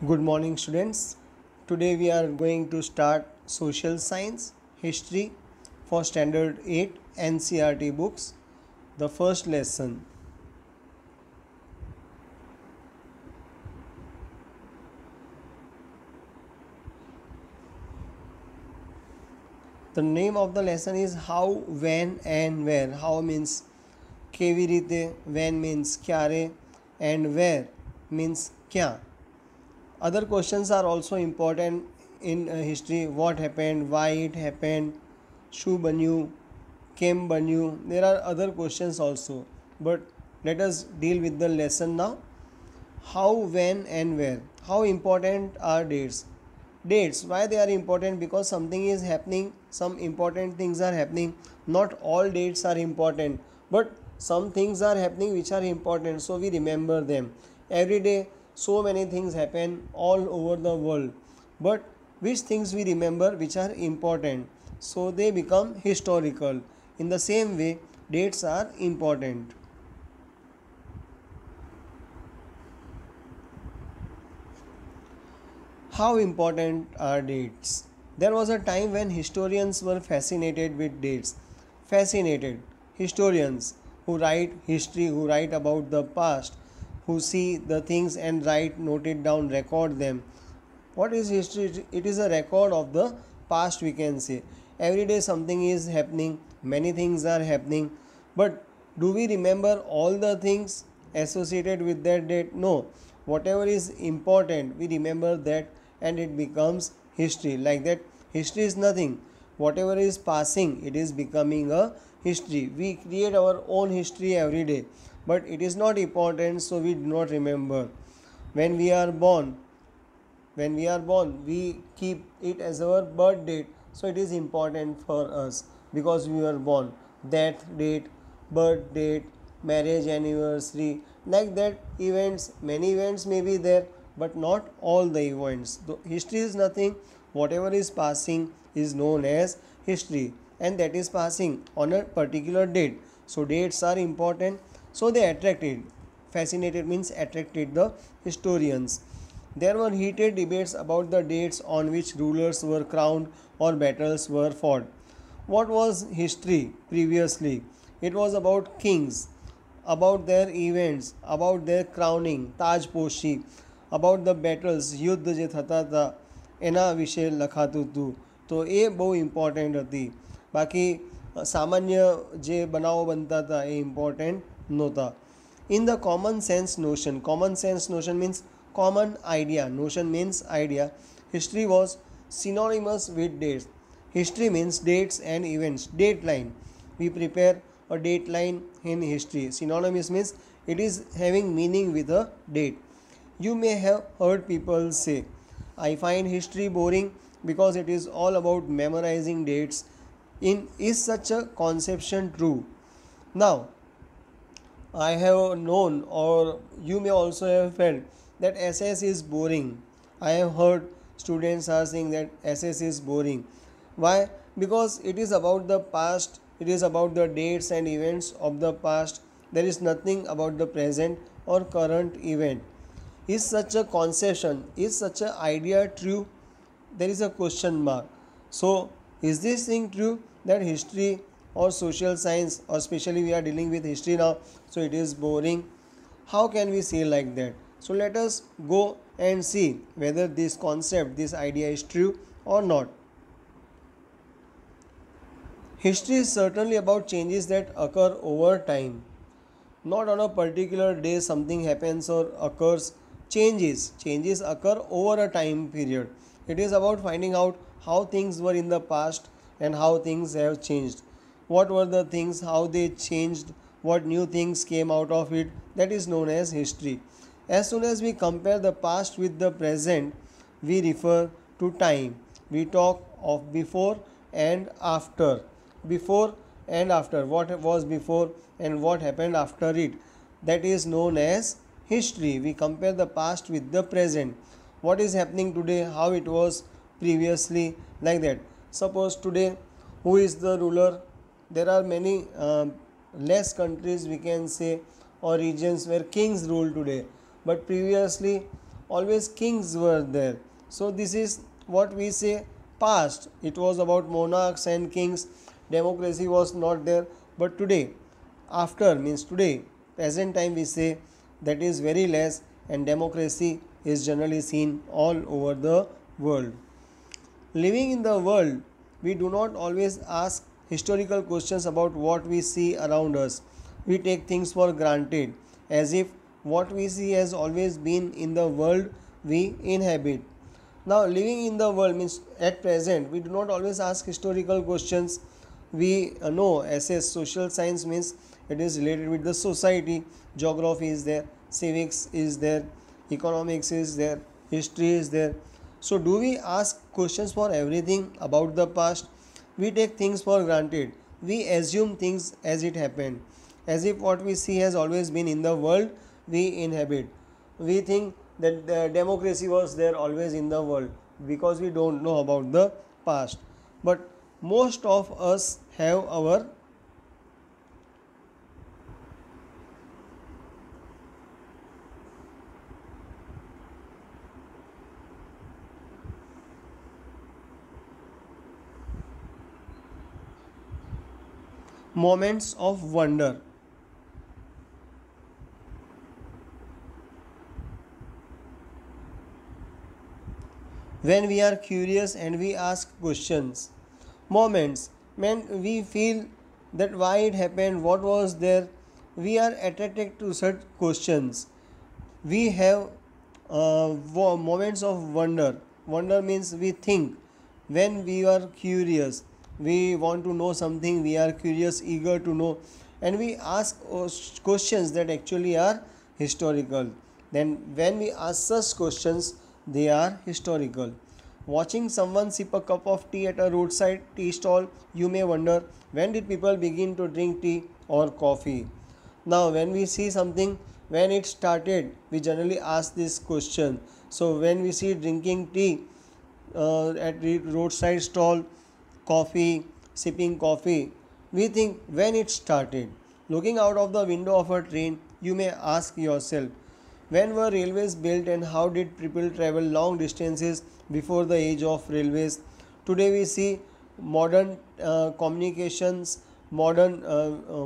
Good morning, students. Today we are going to start social science history for standard 8 NCERT books. The first lesson. The name of the lesson is how, when, and where. How means કેવી રીતે, when means ક્યારે, and where means ક્યાં. Other questions are also important in history. What happened, why it happened, શું બન્યું, કેમ બન્યું. There are other questions also, but let us deal with the lesson now. How, when, and where. How important are dates? Dates, why they are important? Because something is happening, some important things are happening. Not all dates are important, but some things are happening which are important, so we remember them. Every day so many things happen all over the world, but which things we remember which are important, so they become historical. In the same way, dates are important. How important are dates? There was a time when historians were fascinated with dates. Fascinated. Historians who write history, who write about the past, who see the things and write, note it down, record them. What is history? It is a record of the past, we can say. Every day something is happening, many things are happening, but do we remember all the things associated with that date? No. Whatever is important, we remember that, and it becomes history. Like that, history is nothing. Whatever is passing, it is becoming a history. We create our own history every day, but it is not important, so we do not remember. When we are born, we keep it as our birth date, so it is important for us because we were born. Death date, birth date, marriage anniversary, like that. Events, many events may be there, but not all the events. History is nothing. Whatever is passing is known as history, and that is passing on a particular date. So dates are important, so they attracted. Fascinated means attracted the historians. There were heated debates about the dates on which rulers were crowned or battles were fought. What was history previously? It was about kings, about their events, about their crowning, તાજપોશી, about the battles, યુદ્ધ જે થતા હતા એના વિશે લખાતું હતું. તો એ બહુ important હતી. બાકી સામાન્ય જે બનાવો બનતા હતા એ ઇમ્પોર્ટન્ટ નહોતા. In the common sense notion means common idea, notion means idea. History was synonymous with dates. History means dates and events. Dateline, we prepare a dateline in history. Synonymous means it is having meaning with a date. You may have heard people say, I find history boring because it is all about memorizing dates. Is such a conception true? Now, I have known, or you may also have felt, that SS is boring. I have heard students are saying that SS is boring. Why? Because it is about the past, it is about the dates and events of the past. There is nothing about the present or current event. Is such a conception, is such an idea true? There is a question mark. So, is this thing true that history or social science, or especially we are dealing with history now, so it is boring? How can we say like that? So let us go and see whether this concept, this idea is true or not. History is certainly about changes that occur over time. Not on a particular day something happens or occurs. Changes occur over a time period. It is about finding out how things were in the past and how things have changed. What were the things, how they changed, what new things came out of it. That is known as history. As soon as we compare the past with the present, we refer to time. We talk of before and after. Before and after. What was before and what happened after it. That is known as history. We compare the past with the present. What is happening today, how it was previously, like that. Suppose today, who is the ruler? There are many less countries, we can say, or regions where kings rule today, but previously always kings were there. So this is what we say past. It was about monarchs and kings. Democracy was not there. But today, after means today, present time, we say that is very less, and democracy is generally seen all over the world. Living in the world, we do not always ask historical questions about what we see around us. We take things for granted, as if what we see has always been in the world we inhabit. Now, living in the world means at present, we do not always ask historical questions. We know SS social science means it is related with the society, geography is there, civics is there, economics is there, history is there. So, do we ask questions for everything about the past? We take things for granted. We assume things as it happened, as if what we see has always been in the world we inhabit. We think that the democracy was there always in the world because we don't know about the past. But most of us have our moments of wonder. When we are curious and we ask questions. Moments when we feel that why it happened, what was there, we are attracted to such questions. We have moments of wonder. Wonder means we think when we are curious, we want to know something, we are curious, eager to know, and we ask questions that actually are historical. Then when we ask such questions, they are historical. Watching someone sip a cup of tea at a roadside tea stall, you may wonder, when did people begin to drink tea or coffee? Now, when we see something, when it started, we generally ask this question. So, when we see drinking tea at the roadside stall, coffee, sipping coffee, we think when it started. Looking out of the window of a train, you may ask yourself, when were railways built and how did people travel long distances before the age of railways? Today we see modern communications, modern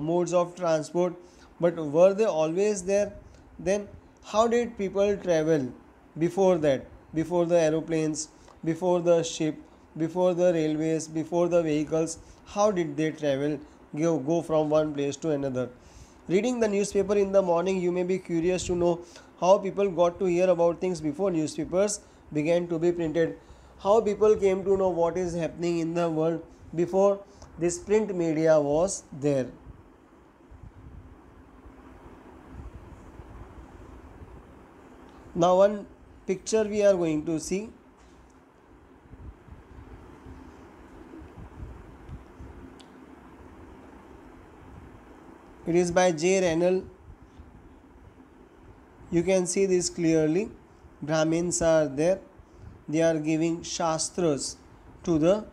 modes of transport, but were they always there? Then how did people travel before that? Before the aeroplanes, before the ship, before the railways, before the vehicles, how did they travel, go from one place to another? Reading the newspaper in the morning, you may be curious to know how people got to hear about things before newspapers began to be printed, how people came to know what is happening in the world before this print media was there. Now, one picture we are going to see. It is by J. Rennell. You can see this clearly. Brahmins are there. They are giving Shastras to the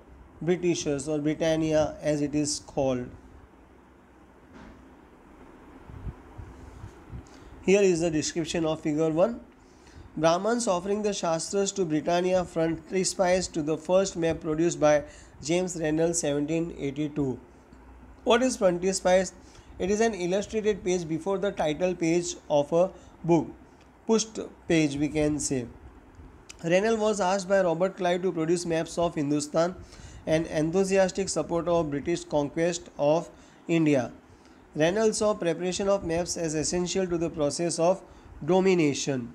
Britishers, or Britannia as it is called. Here is the description of figure 1. Brahmins offering the Shastras to Britannia frontispiece to the first map produced by James Rennell 1782. What is frontispiece? It is an illustrated page before the title page of a book. Pushed page we can say. Rennell was asked by Robert Clive to produce maps of Hindustan, an enthusiastic supporter of British conquest of India. Rennell saw preparation of maps as essential to the process of domination.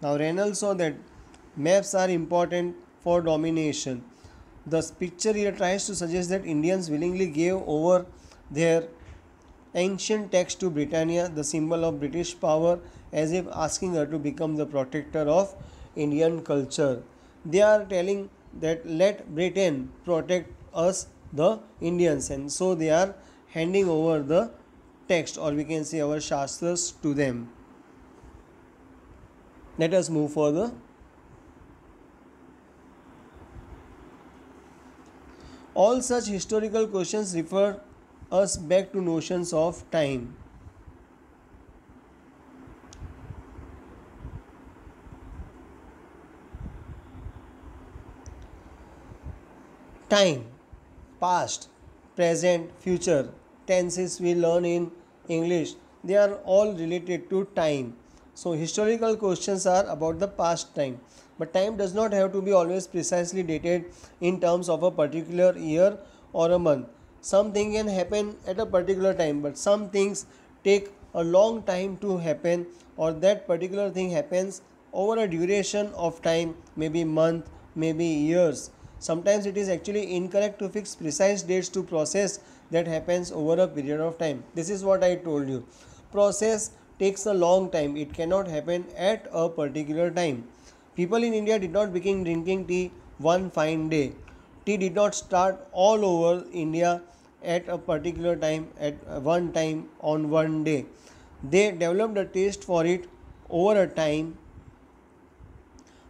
Now, Rennell saw that maps are important for domination. The picture here tries to suggest that Indians willingly gave over their ancient text to Britannia, the symbol of British power, as if asking her to become the protector of Indian culture. They are telling that let Britain protect us, the Indians, and so they are handing over the text, or we can say our Shastras, to them. Let us move further. All such historical questions refer us back to notions of time. time, past, present, future, tenses we learn in English, they are all related to time. So historical questions are about the past time, but time does not have to be always precisely dated in terms of a particular year or a month. Something can happen at a particular time, but some things take a long time to happen, or that particular thing happens over a duration of time, maybe month, maybe years. Sometimes it is actually incorrect to fix precise dates to process that happens over a period of time. This is what I told you. Process takes a long time. It cannot happen at a particular time. People in India did not begin drinking tea one fine day. Tea did not start all over India at a particular time, at one time, on one day. They developed a taste for it over a time.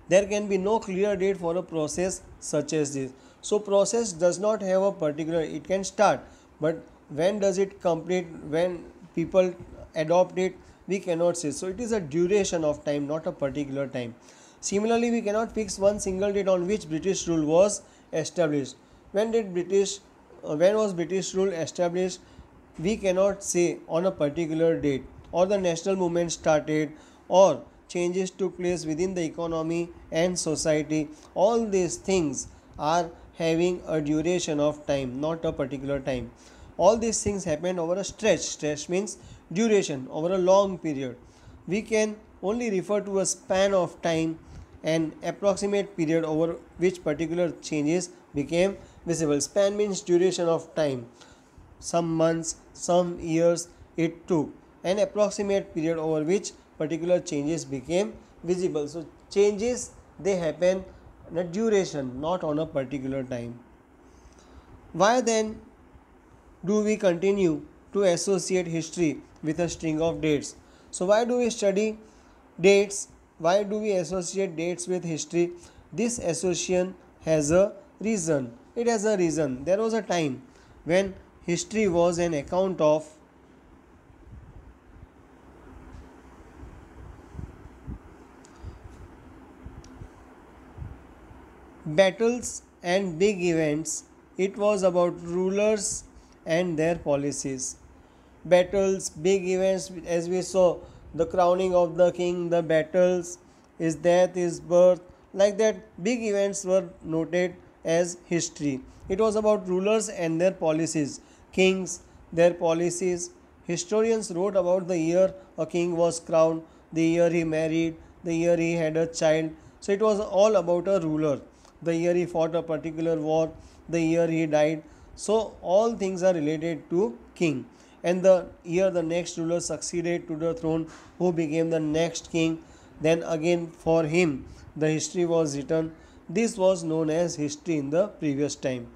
There can be no clear date for a process such as this. So process does not have a particular, it can start, but when does it complete, when people adopt it, we cannot say. So it is a duration of time, not a particular time. Similarly, we cannot fix one single date on which British rule was established. When was British rule established? We cannot say on a particular date, or the national movement started, or changes took place within the economy and society. All these things are having a duration of time, not a particular time. All these things happen over a stretch. Stretch means duration, over a long period. We can only refer to a span of time, an approximate period over which particular changes became visible. Span means duration of time. Some months, some years it took. An approximate period over which particular changes became visible. So changes, they happen in a duration, not on a particular time. Why then do we continue to associate history with a string of dates? So why do we study dates? Why do we associate dates with history? This association has a reason. It has a reason. There was a time when history was an account of battles and big events. It was about rulers and their policies. Battles, big events, as we saw, the crowning of the king, the battles, his death, his birth, like that, big events were noted as history. It was about rulers and their policies, kings, their policies. Historians wrote about the year a king was crowned, the year he married, the year he had a child. So it was all about a ruler, the year he fought a particular war, the year he died. So all things are related to king, and the year the next ruler succeeded to the throne, who became the next king, then again for him the history was written. This was known as history in the previous time.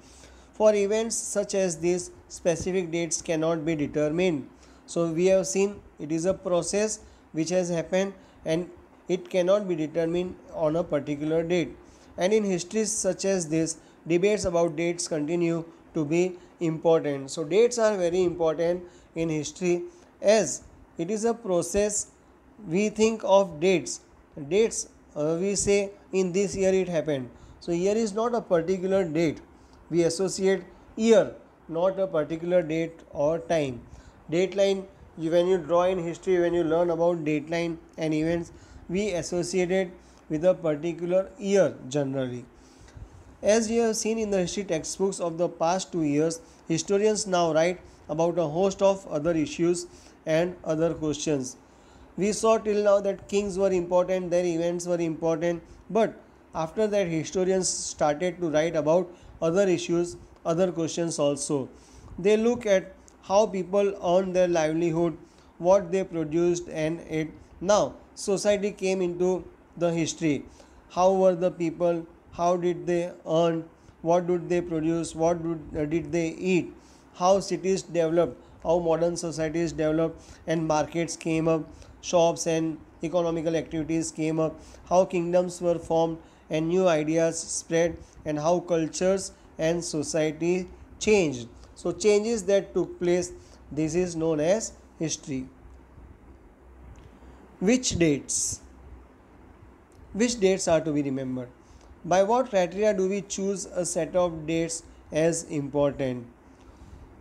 For events such as this, specific dates cannot be determined. So we have seen it is a process which has happened, and it cannot be determined on a particular date. And in histories such as this, debates about dates continue to be important. So dates are very important in history, as it is a process. We think of dates. We say in this year it happened. So year is not a particular date. We associate year, not a particular date or time. Dateline, when you draw in history, when you learn about dateline and events, we associate it with a particular year generally. As you have seen in the history textbooks of the past 2 years, historians now write about a host of other issues and other questions. We saw till now that kings were important, their events were important, but after that historians started to write about other issues, other questions also. They look at how people earned their livelihood, what they produced, and it. Now society came into the history. How were the people? How did they earn? What did they produce? What did they eat? How cities developed? How modern societies developed and markets came up, shops and economical activities came up, how kingdoms were formed and new ideas spread, and how cultures and society changed. So changes that took place, this is known as history. Which dates? Which dates are to be remembered? By what criteria do we choose a set of dates as important.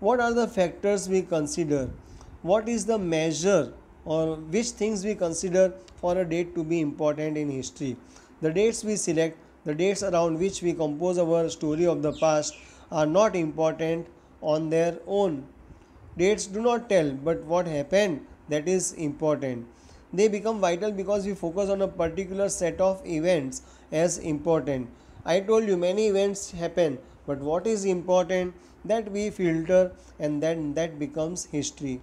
What are the factors we consider? What is the measure or which things we consider for a date to be important in history? The dates we select, the dates around which we compose our story of the past, are not important on their own. Dates do not tell, but what happened, that is important. They become vital because we focus on a particular set of events as important. I told you many events happen, but what is important, that we filter, and then that becomes history.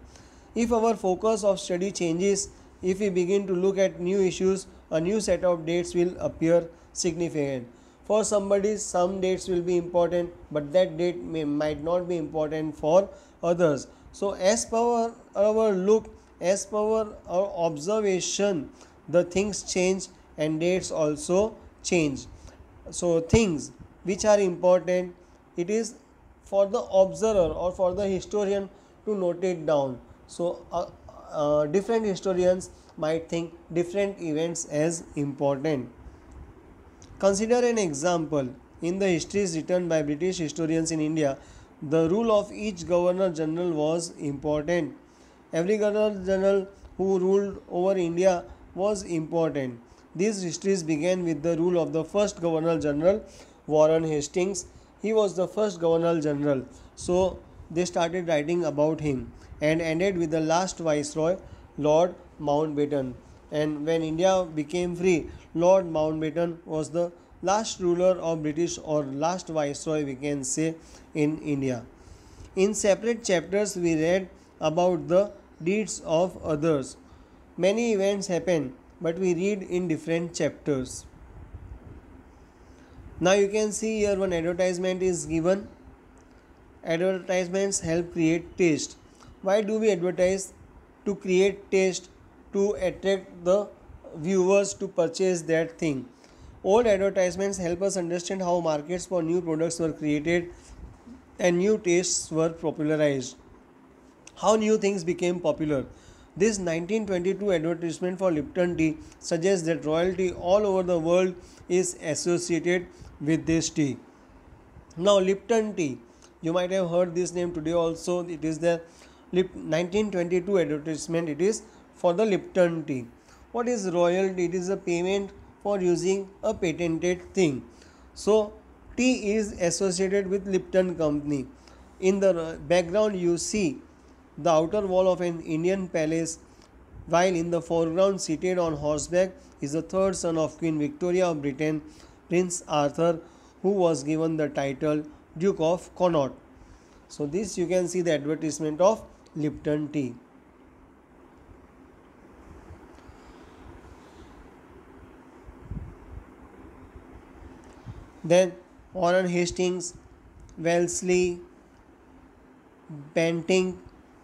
If our focus of study changes, if we begin to look at new issues, a new set of dates will appear significant. For somebody, some dates will be important, but that date might not be important for others. So, as per our look, as per our observation, the things change and dates also change. So, things which are important, it is for the observer or for the historian to note it down. So, different historians might think different events as important. Consider an example. In the histories written by British historians in India, the rule of each governor general was important. Every governor general who ruled over India was important. These histories began with the rule of the first governor general, Warren Hastings. He was the first governor general. So they started writing about him and ended with the last viceroy, Lord Mountbatten. And when India became free, Lord Mountbatten was the last ruler of British or last viceroy, we can say, in India. In separate chapters, we read about the deeds of others. Many events happen, but we read in different chapters. Now you can see here one advertisement is given. Advertisements help create taste. Why do we advertise? To create taste, to attract the viewers to purchase that thing. Old advertisements help us understand how markets for new products were created and new tastes were popularized. How new things became popular. This 1922 advertisement for Lipton tea suggests that royalty all over the world is associated with this tea. Now, Lipton tea, you might have heard this name today also. It is the 1922 advertisement. It is for the Lipton tea. What is royalty? It is a payment for using a patented thing. So, tea is associated with Lipton company. In the background, you see the outer wall of an Indian palace, while in the foreground, seated on horseback, is the third son of Queen Victoria of Britain, Prince Arthur, who was given the title Duke of Connaught. So, this you can see the advertisement of Lipton tea. Then Warren Hastings, Wellesley, Bentinck,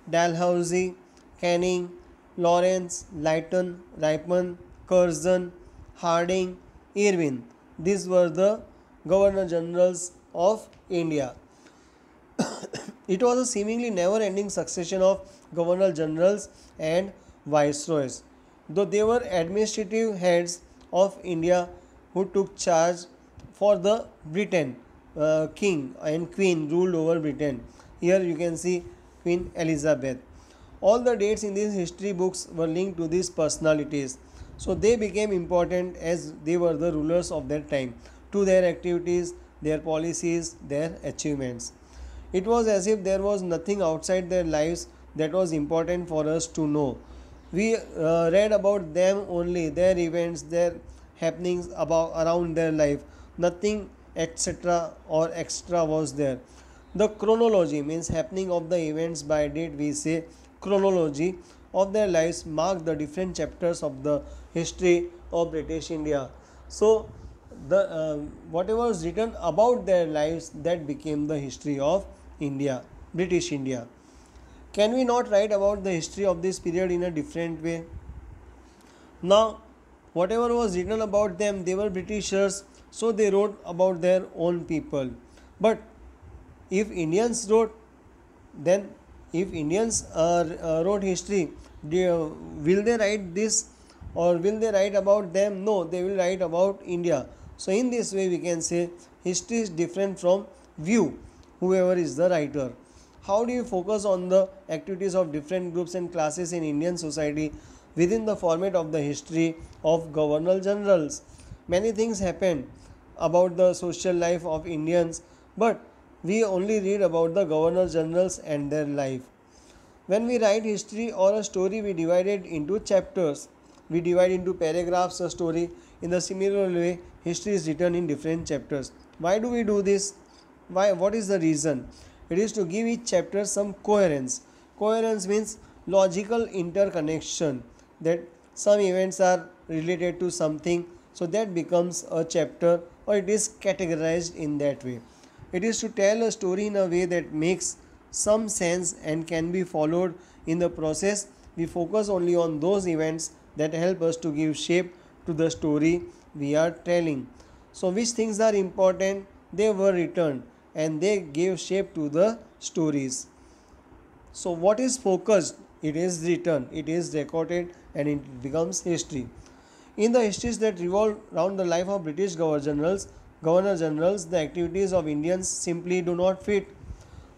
Dalhousie, Canning, Lawrence, Lytton, Ripon, Curzon, Harding, Irwin. These were the Governor Generals of India. It was a seemingly never ending succession of Governor Generals and Viceroys. Though they were administrative heads of India who took charge for the Britain, King and Queen ruled over Britain. Here you can see Queen Elizabeth. All the dates in these history books were linked to these personalities. So they became important as they were the rulers of their time, to their activities, their policies, their achievements. It was as if there was nothing outside their lives that was important for us to know. We read about them only, their events, their happenings about around their life. Nothing etc. or extra was there. The chronology means happening of the events by date, we say chronology of their lives mark the different chapters of the history of British India. So the whatever was written about their lives, that became the history of India, British India. Can we not write about the history of this period in a different way? Now, whatever was written about them, they were Britishers, so they wrote about their own people. But if Indians wrote, then if Indians wrote history, will they write this or will they write about them? No, they will write about India. So in this way we can say history is different from view. whoever is the writer. How do you focus on the activities of different groups and classes in Indian society within the format of the history of governor generals? Many things happen about the social life of Indians, but we only read about the governor generals and their life. When we write history or a story, we divide it into chapters. We divide into paragraphs a story. In the similar way, history is written in different chapters. Why do we do this? Why? What is the reason? It is to give each chapter some coherence. Coherence means logical interconnection, that some events are related to something, so that becomes a chapter, or it is categorized in that way. It is to tell a story in a way that makes some sense and can be followed in the process. We focus only on those events that help us to give shape to the story we are telling. So, which things are important? They were written and they gave shape to the stories. So, what is focused? It is written, it is recorded, and it becomes history. In the histories that revolve around the life of British governor generals, the activities of Indians simply do not fit.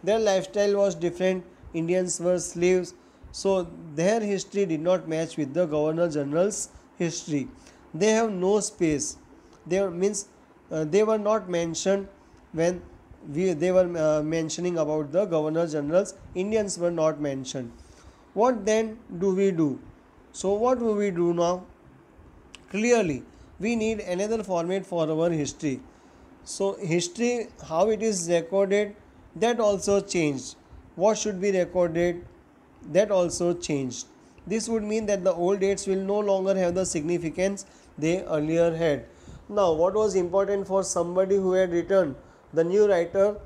Their lifestyle was different. Indians were slaves, so their history did not match with the governor general's history. They have no space. They were not mentioned when they were mentioning about the governor generals. Indians were not mentioned. What then do we do? So what do we do now? Clearly, we need another format for our history. So history, how it is recorded, that also changed. What should be recorded, that also changed. This would mean that the old dates will no longer have the significance they earlier had. Now, what was important for somebody who had written, the new writer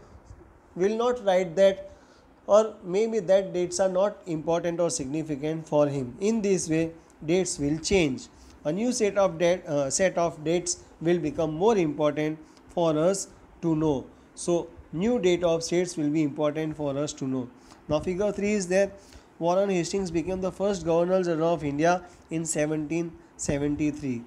will not write that, or maybe that dates are not important or significant for him. In this way, dates will change. A new set of dates will become more important for us to know. So, new date of states will be important for us to know. Now, figure 3 is there. Warren Hastings became the first Governor General of India in 1773.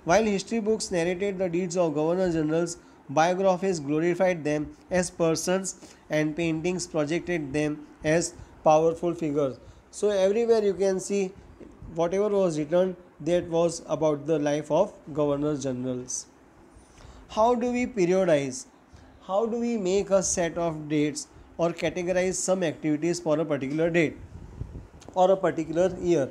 While history books narrated the deeds of Governor Generals, biographies glorified them as persons and paintings projected them as powerful figures. So, everywhere you can see whatever was written, that was about the life of Governor Generals. How do we periodize? How do we make a set of dates or categorize some activities for a particular date or a particular year?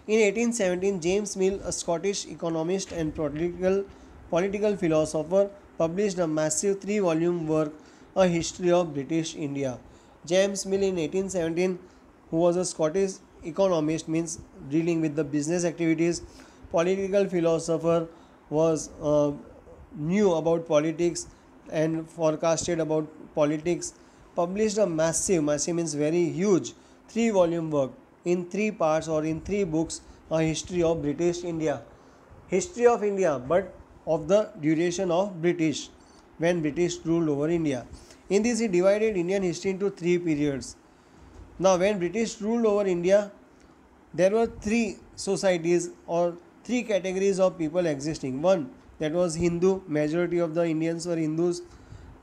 In 1817, James Mill, a Scottish economist and political philosopher, published a massive 3-volume work, A History of British India. James Mill in 1817, who was a Scottish economist, means dealing with the business activities, political philosopher, was knew about politics and forecasted about politics, published a massive means very huge 3-volume work in 3 parts or in 3 books, A History of British India. History of India, but of the duration of British, when British ruled over India. In this, he divided Indian history into 3 periods. Now, when British ruled over India, there were 3 societies or 3 categories of people existing. One, that was Hindu, majority of the Indians were Hindus.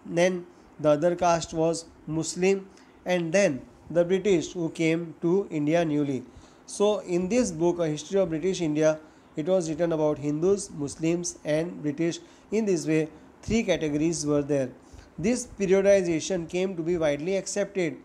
Then the other caste was Muslim, and then the British who came to India newly. So in this book, A History of British India, it was written about Hindus, Muslims and British. In this way, 3 categories were there. This periodization came to be widely accepted,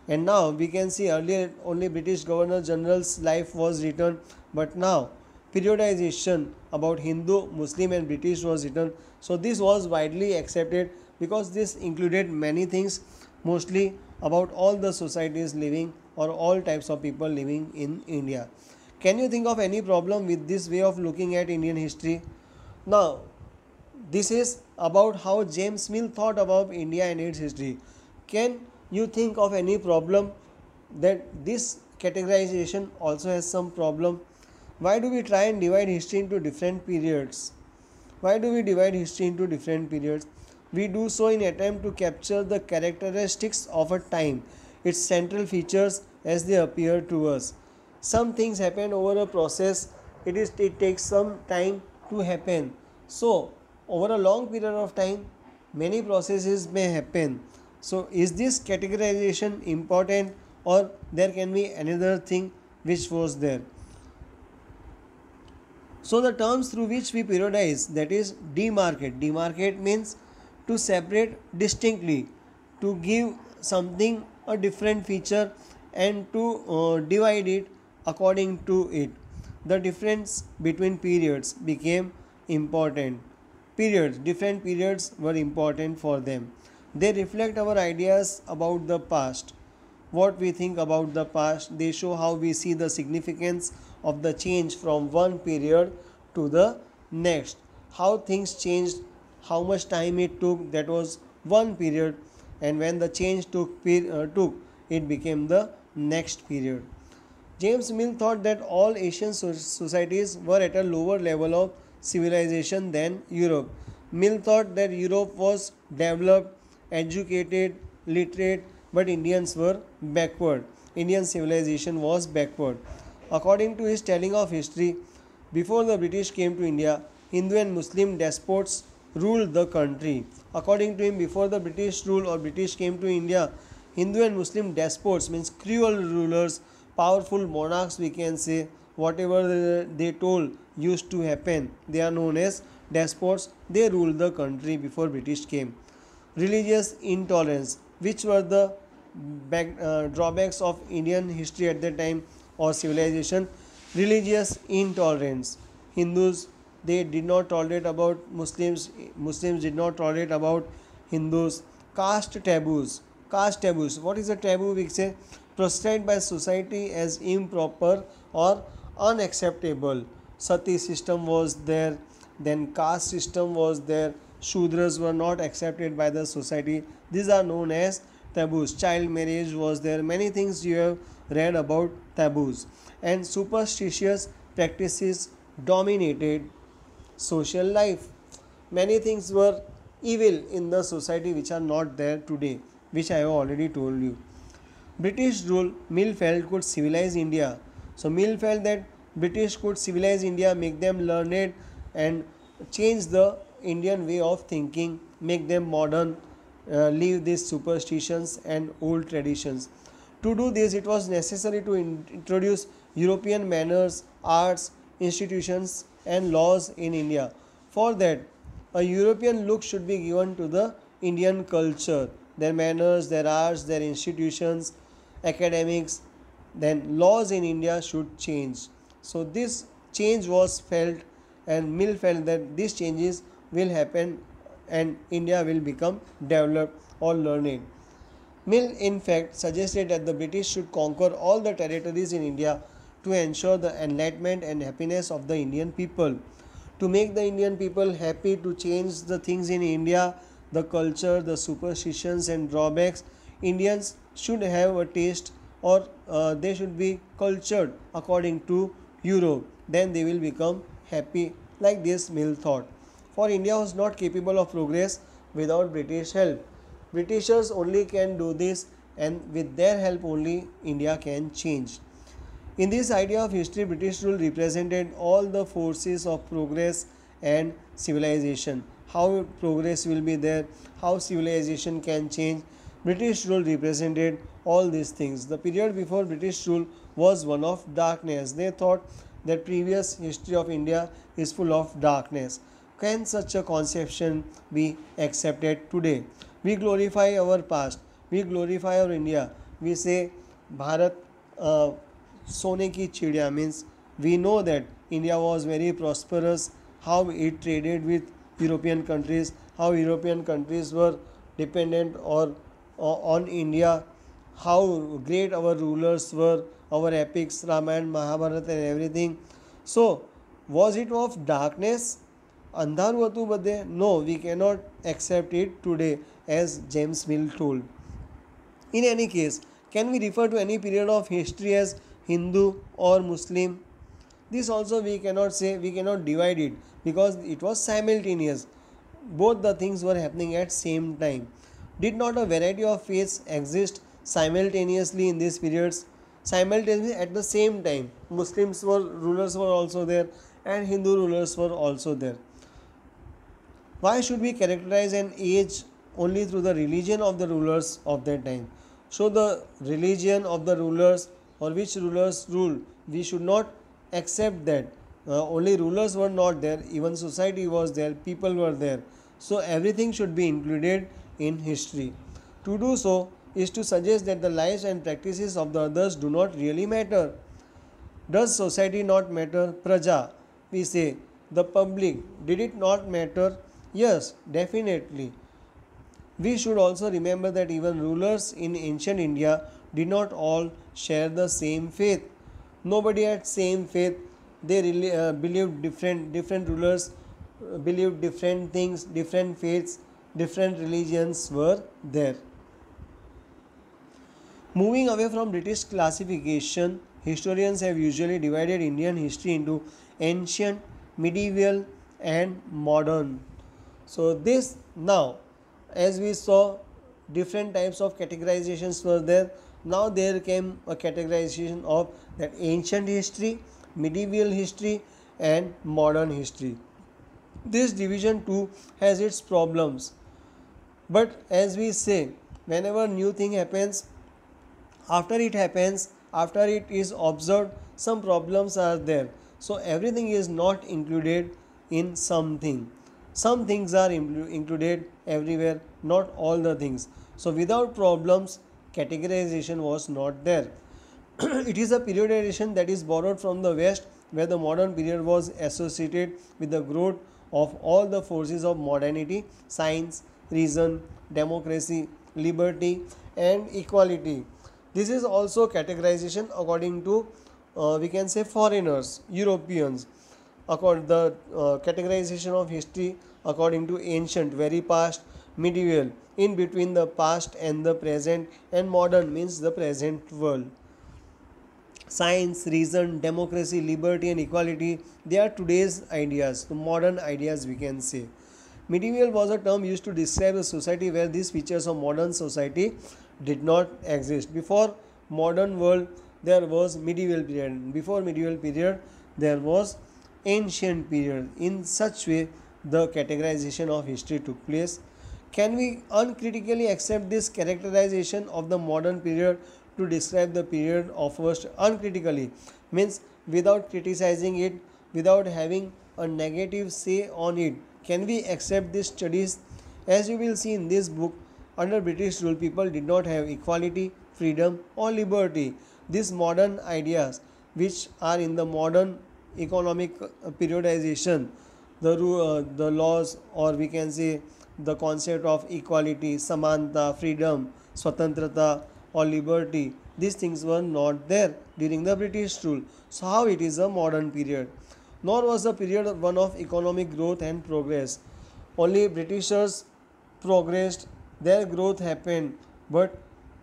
and now we can see earlier only British Governor General's life was written, but now periodization about Hindu, Muslim and British was written. So this was widely accepted because this included many things, mostly about all the societies living or all types of people living in India. Can you think of any problem with this way of looking at Indian history? Now, this is about how James Mill thought about India and its history. Can you think of any problem that this categorization also has some problem? Why do we try and divide history into different periods? Why do we divide history into different periods? We do so in attempt to capture the characteristics of a time, its central features as they appear to us. Some things happen over a process, it takes some time to happen. So over a long period of time, many processes may happen. So is this categorization important, or there can be another thing which was there? So the terms through which we periodize, that is demarcate. Demarcate means to separate distinctly, to give something a different feature, and to divide it according to it. The difference between periods became important. Periods, different periods were important for them. They reflect our ideas about the past, what we think about the past. They show how we see the significance of the change from one period to the next, how things changed, how much time it took. That was one period, and when the change took, it became the next period. James Mill thought that all Asian societies were at a lower level of civilization than Europe. Mill thought that Europe was developed, educated, literate, but Indians were backward. Indian civilization was backward. According to his telling of history, before the British came to India, Hindu and Muslim despots ruled the country. According to him, before the British rule or British came to India, Hindu and Muslim despots means cruel rulers, powerful monarchs, we can say, whatever they told used to happen. They are known as despots. They ruled the country before British came. Religious intolerance, which were the drawbacks of Indian history at that time or civilization. Religious intolerance. Hindus, they did not tolerate about Muslims. Muslims did not tolerate about Hindus. Caste taboos. Caste taboos. What is a taboo? We say prescribed by society as improper or unacceptable. Sati system was there, then caste system was there. Shudras were not accepted by the society. These are known as taboos. Child marriage was there. Many things you have read about taboos. And superstitious practices dominated social life. Many things were evil in the society which are not there today, which I have already told you. British rule, Mill felt, could civilize India. So Mill felt that British could civilize India, make them learned, and change the Indian way of thinking, make them modern, leave these superstitions and old traditions. To do this, it was necessary to introduce European manners, arts, institutions, and laws in India. For that, a European look should be given to the Indian culture, their manners, their arts, their institutions, academics, then laws in India should change. So this change was felt, and Mill felt that these changes will happen and India will become developed or learned. Mill, in fact, suggested that the British should conquer all the territories in India to ensure the enlightenment and happiness of the Indian people. To make the Indian people happy, to change the things in India, the culture, the superstitions and drawbacks, Indians should have a taste, or they should be cultured according to Europe. Then they will become happy, like this Mill thought. For India was not capable of progress without British help. Britishers only can do this, and with their help only India can change. In this idea of history, British rule represented all the forces of progress and civilization. How progress will be there, how civilization can change. British rule represented all these things. The period before British rule was one of darkness. They thought that previous history of India is full of darkness. Can such a conception be accepted today? We glorify our past, we glorify our India. We say Bharat Sone ki chidiya, means we know that India was very prosperous, how it traded with European countries, how European countries were dependent or on India, how great our rulers were, our epics, Ramayana, Mahabharata and everything. So, was it of darkness? અંધારું હતું બધે? No, we cannot accept it today, as James Mill told. In any case, can we refer to any period of history as Hindu or Muslim? This also we cannot say, we cannot divide it, because it was simultaneous. Both the things were happening at same time. Did not a variety of faiths exist simultaneously in these periods? Simultaneously at the same time, Muslims were rulers were also there, and Hindu rulers were also there. Why should we characterize an age only through the religion of the rulers of that time. So the religion of the rulers, or which rulers rule, we should not accept that. Only rulers were not there, even society was there, people were there. So everything should be included in history. To do so is to suggest that the lives and practices of the others do not really matter. Does society not matter? Praja, we say, the public. Did it not matter? Yes, definitely. We should also remember that even rulers in ancient India did not all share the same faith. Nobody had same faith. They really believed different rulers believed different things, different faiths, different religions were there. Moving away from British classification, historians have usually divided Indian history into ancient, medieval, and modern. So, this now, as we saw, different types of categorizations were there. Now, there came a categorization of that ancient history, medieval history, and modern history. This division too has its problems, but as we say, whenever new thing happens, after it is observed, some problems are there. So everything is not included in something. Some things are included everywhere, not all the things. So without problems, categorization was not there. It is a periodization that is borrowed from the West, where the modern period was associated with the growth of all the forces of modernity: science, reason, democracy, liberty, and equality. This is also categorization according to, we can say, foreigners, Europeans. According the categorization of history according to ancient, very past, medieval, in between the past and the present, and modern means the present world. Science, reason, democracy, liberty, and equality, they are today's ideas, the modern ideas, we can say. Medieval was a term used to describe a society where these features of modern society did not exist. Before modern world, there was medieval period. Before medieval period, there was ancient period. In such way, the categorization of history took place. Can we uncritically accept this characterization of the modern period to describe the period of first uncritically? Means without criticizing it, without having a negative say on it. Can we accept these studies? As you will see in this book, under British rule, people did not have equality, freedom, or liberty. These modern ideas, which are in the modern economic periodization, the laws, or we can say the concept of equality, samanta, freedom, swatantrata, or liberty, these things were not there during the British rule. So how it is a modern period? Nor was the period one of economic growth and progress. Only Britishers progressed, their growth happened, but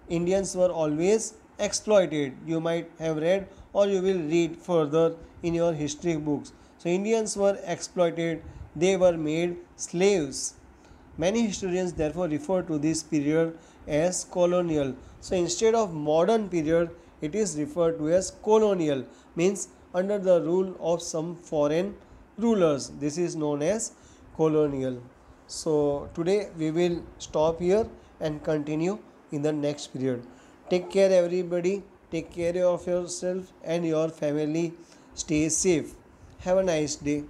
Indians were always exploited. You might have read, or you will read further in your history books. So Indians were exploited, they were made slaves. Many historians therefore refer to this period as colonial. So instead of modern period, it is referred to as colonial, means under the rule of some foreign rulers. This is known as colonial. So today we will stop here and continue in the next period. Take care everybody. Take care of yourself and your family. Stay safe. Have a nice day.